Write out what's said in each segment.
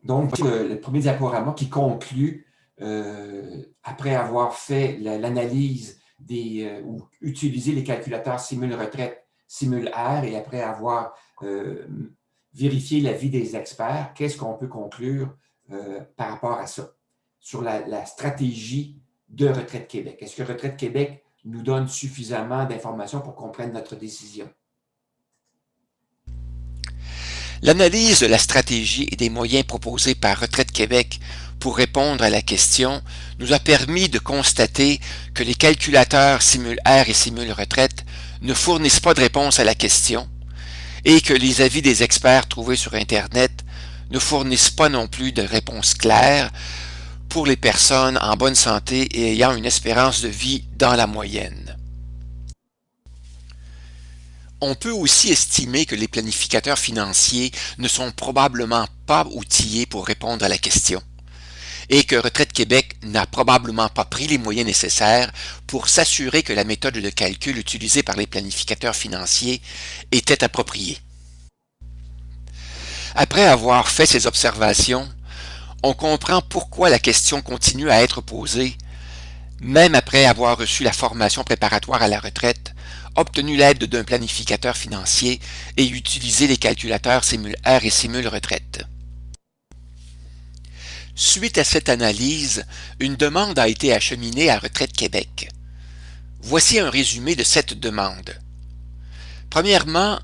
Donc, le premier diaporama qui conclut, après avoir fait l'analyse ou utilisé les calculateurs Simul-Retraite, Simul-R, et après avoir vérifié l'avis des experts, qu'est-ce qu'on peut conclure par rapport à ça, sur la stratégie de Retraite Québec? Est-ce que Retraite Québec nous donne suffisamment d'informations pour qu'on prenne notre décision? L'analyse de la stratégie et des moyens proposés par Retraite Québec pour répondre à la question nous a permis de constater que les calculateurs Simul-R et Simul-Retraite ne fournissent pas de réponse à la question et que les avis des experts trouvés sur Internet ne fournissent pas non plus de réponse claire pour les personnes en bonne santé et ayant une espérance de vie dans la moyenne. On peut aussi estimer que les planificateurs financiers ne sont probablement pas outillés pour répondre à la question et que Retraite Québec n'a probablement pas pris les moyens nécessaires pour s'assurer que la méthode de calcul utilisée par les planificateurs financiers était appropriée. Après avoir fait ces observations, on comprend pourquoi la question continue à être posée, même après avoir reçu la formation préparatoire à la retraite, obtenu l'aide d'un planificateur financier et utilisé les calculateurs Simul-R et Simul-Retraite. Suite à cette analyse, une demande a été acheminée à Retraite Québec. Voici un résumé de cette demande. Premièrement,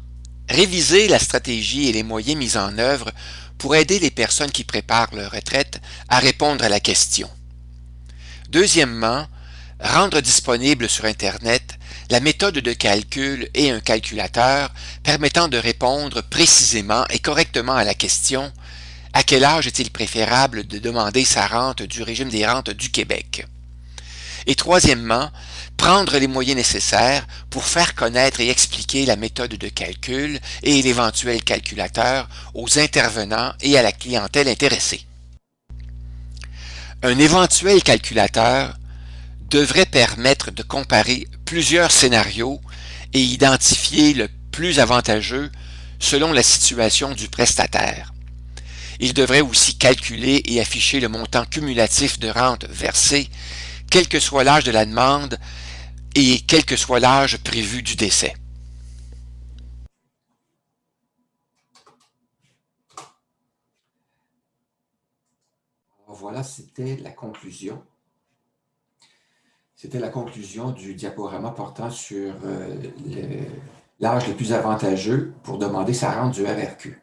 réviser la stratégie et les moyens mis en œuvre pour aider les personnes qui préparent leur retraite à répondre à la question. Deuxièmement, rendre disponible sur Internet la méthode de calcul et un calculateur permettant de répondre précisément et correctement à la question « À quel âge est-il préférable de demander sa rente du régime des rentes du Québec ?» Et troisièmement, prendre les moyens nécessaires pour faire connaître et expliquer la méthode de calcul et l'éventuel calculateur aux intervenants et à la clientèle intéressée. Un éventuel calculateur devrait permettre de comparer plusieurs scénarios et identifier le plus avantageux selon la situation du prestataire. Il devrait aussi calculer et afficher le montant cumulatif de rente versé, quel que soit l'âge de la demande et quel que soit l'âge prévu du décès. Voilà, c'était la conclusion. C'était la conclusion du diaporama portant sur l'âge le plus avantageux pour demander sa rente du RRQ.